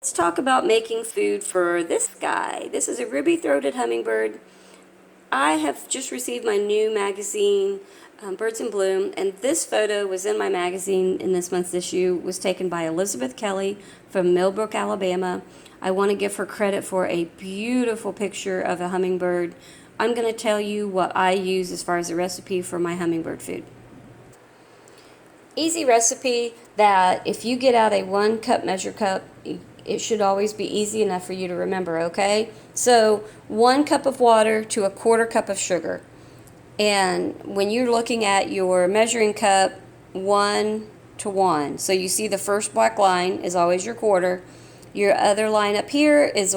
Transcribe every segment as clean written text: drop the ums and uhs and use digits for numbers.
Let's talk about making food for this guy. This is a ruby-throated hummingbird. I have just received my new magazine, Birds in Bloom, and this photo was in my magazine in this month's issue. Was taken by Elizabeth Kelly from Millbrook, Alabama. I want to give her credit for a beautiful picture of a hummingbird. I'm going to tell you what I use as far as a recipe for my hummingbird food. Easy recipe that if you get out a 1 cup measure cup, it should always be easy enough for you to remember, okay? So 1 cup of water to a 1/4 cup of sugar. And when you're looking at your measuring cup, 1 to 1. So you see the first black line is always your 1/4. Your other line up here is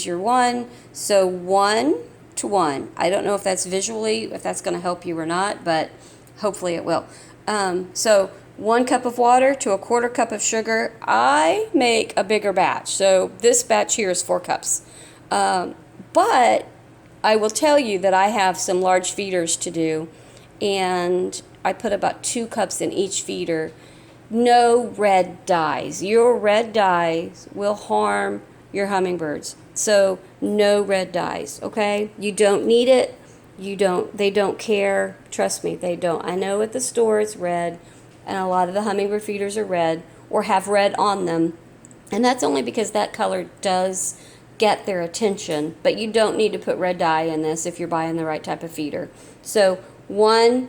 your 1. So 1 to 1. I don't know if that's visually, if that's going to help you or not, but hopefully it will. So 1 cup of water to a 1/4 cup of sugar. I make a bigger batch, so this batch here is 4 cups. But I will tell you that I have some large feeders to do, and I put about 2 cups in each feeder. No red dyes. Your red dyes will harm your hummingbirds, so no red dyes, okay? You don't need it. They don't care. Trust me, they don't. I know at the store it's red, and a lot of the hummingbird feeders are red or have red on them, and that's only because that color does get their attention, but you don't need to put red dye in this if you're buying the right type of feeder. So 1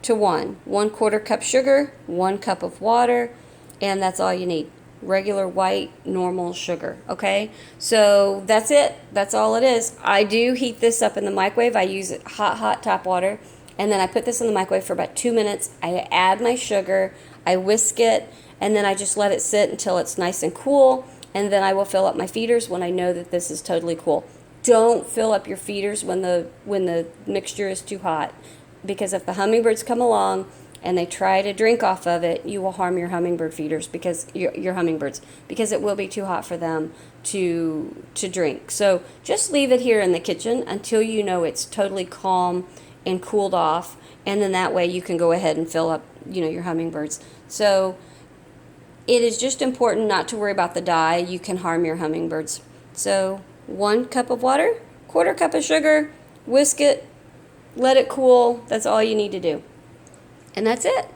to 1, 1/4 cup sugar, 1 cup of water, and that's all you need. Regular white normal sugar, okay? So that's it. That's all it is. I do heat this up in the microwave. I use hot tap water, and then I put this in the microwave for about 2 minutes. I add my sugar, I whisk it, and then I just let it sit until it's nice and cool, and then I will fill up my feeders when I know that this is totally cool. Don't fill up your feeders when the mixture is too hot, because if the hummingbirds come along and they try to drink off of it, you will harm your hummingbird feeders, because your hummingbirds, because it will be too hot for them to drink. So just leave it here in the kitchen until you know it's totally calm and cooled off, and then that way you can go ahead and fill up, your hummingbirds. So it is just important not to worry about the dye. You can harm your hummingbirds. So 1 cup of water, 1/4 cup of sugar, whisk it, let it cool. That's all you need to do. And that's it.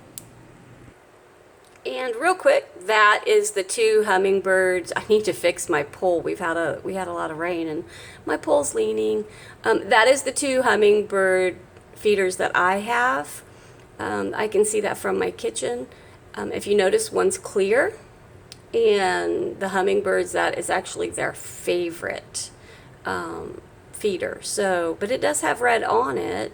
And real quick, that is the 2 hummingbirds. I need to fix my pole. We had a lot of rain and my pole's leaning. That is the 2 hummingbird feeders that I have. I can see that from my kitchen. If you notice, one's clear, and the hummingbirds, that is actually their favorite feeder. So, but it does have red on it.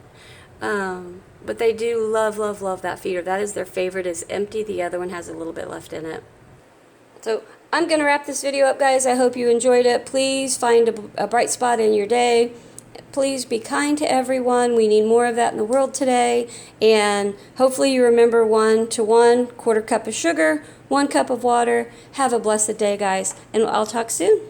But they do love that feeder. That is their favorite. Is empty. The other one has a little bit left in it. So I'm going to wrap this video up, guys. I hope you enjoyed it. Please find a bright spot in your day. Please be kind to everyone. We need more of that in the world today. And hopefully you remember 1 to 1, 1/4 cup of sugar, 1 cup of water. Have a blessed day, guys. And I'll talk soon.